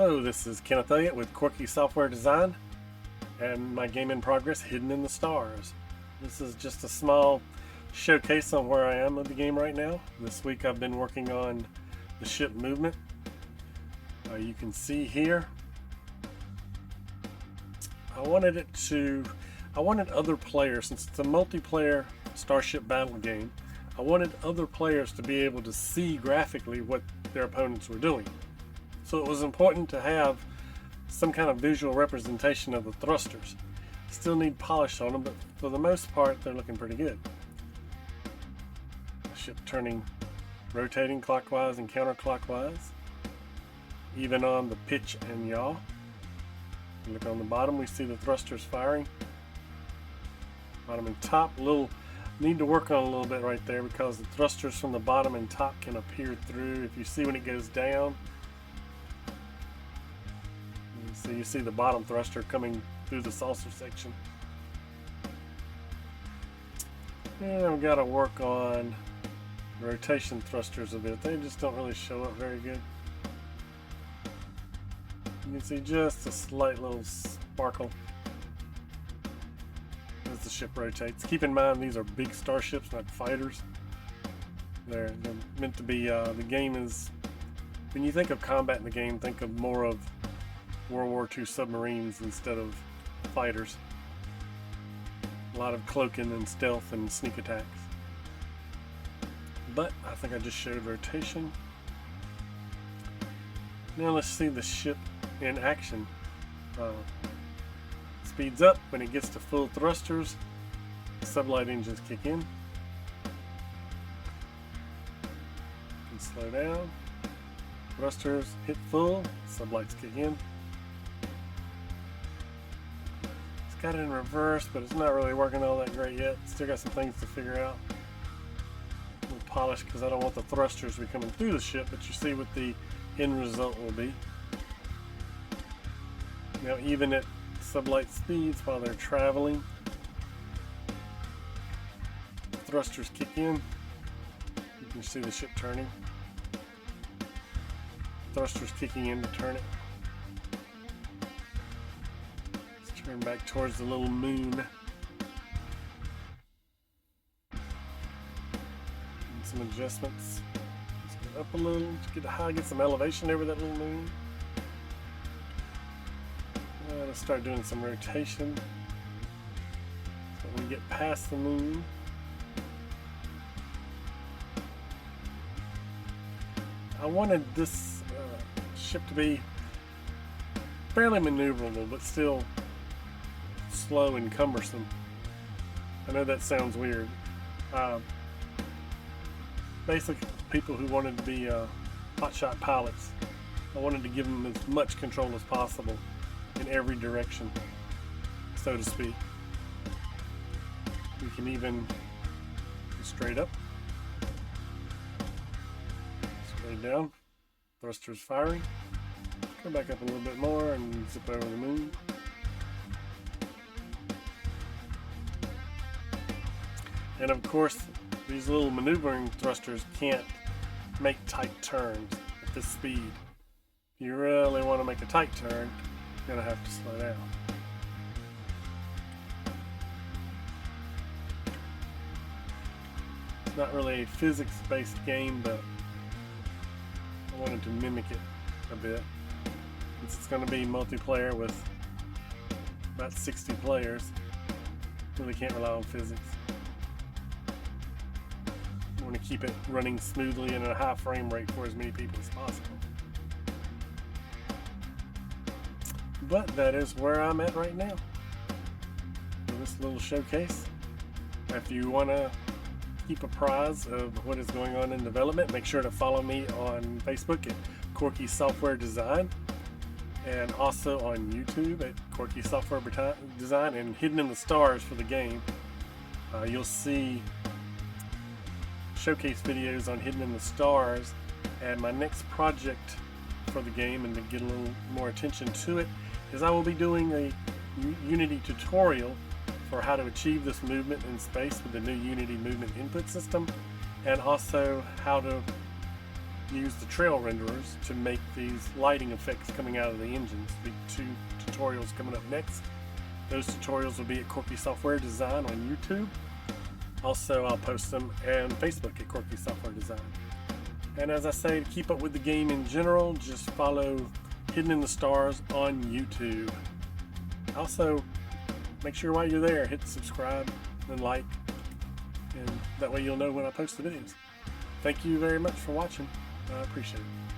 Hello, this is Kenneth Elliott with Quirky Software Design and my game in progress, Hidden in the Stars. This is just a small showcase on where I am with the game right now. This week I've been working on the ship movement. You can see here, I wanted other players, since it's a multiplayer starship battle game, I wanted other players to be able to see graphically what their opponents were doing. So it was important to have some kind of visual representation of the thrusters. Still need polish on them, but for the most part they're looking pretty good. The ship turning, rotating clockwise and counterclockwise, even on the pitch and yaw. Look on the bottom, we see the thrusters firing. Bottom and top, need to work on a little bit right there, because the thrusters from the bottom and top can appear through. If you see when it goes down, so you see the bottom thruster coming through the saucer section. And we've got to work on rotation thrusters a bit. They just don't really show up very good. You can see just a slight little sparkle as the ship rotates. Keep in mind, these are big starships, not fighters. They're meant to be, the game is, when you think of combat in the game, think of more of World War II submarines instead of fighters. A lot of cloaking and stealth and sneak attacks. But I think I just showed rotation. Now let's see the ship in action. Speeds up when it gets to full thrusters. Sublight engines kick in. Can slow down. Thrusters hit full. Sublights kick in. Got it in reverse, but it's not really working all that great yet. Still got some things to figure out. We'll polish, because I don't want the thrusters to be coming through the ship, but you see what the end result will be. Now, even at sublight speeds while they're traveling, thrusters kick in. You can see the ship turning. Thrusters kicking in to turn it. Turn back towards the little moon. And some adjustments. Let's get up a little to get some elevation over that little moon. Let's start doing some rotation. So when we get past the moon, I wanted this ship to be fairly maneuverable, but still slow and cumbersome. I know that sounds weird. Basically, people who wanted to be hotshot pilots, I wanted to give them as much control as possible in every direction, so to speak. We can even go straight up, straight down, thrusters firing. Go back up a little bit more and zip over the moon. And of course, these little maneuvering thrusters can't make tight turns at this speed. If you really want to make a tight turn, you're going to have to slow down. It's not really a physics-based game, but I wanted to mimic it a bit. Since it's going to be multiplayer with about 60 players, really can't rely on physics. I want to keep it running smoothly and at a high frame rate for as many people as possible. But that is where I'm at right now for this little showcase. If you want to keep apprised of what is going on in development, make sure to follow me on Facebook at Quirky Software Design, and also on YouTube at Quirky Software Design, and Hidden in the Stars for the game. You'll see showcase videos on Hidden in the Stars, and my next project for the game, and to get a little more attention to it, is I will be doing a Unity tutorial for how to achieve this movement in space with the new Unity movement input system, and also how to use the trail renderers to make these lighting effects coming out of the engines. The 2 tutorials coming up next. Those tutorials will be at Corky Software Design on YouTube. Also, I'll post them on Facebook at Corky Software Design. And as I say, to keep up with the game in general, just follow Hidden in the Stars on YouTube. Also, make sure while you're there, hit subscribe and like, and that way you'll know when I post the videos. Thank you very much for watching. I appreciate it.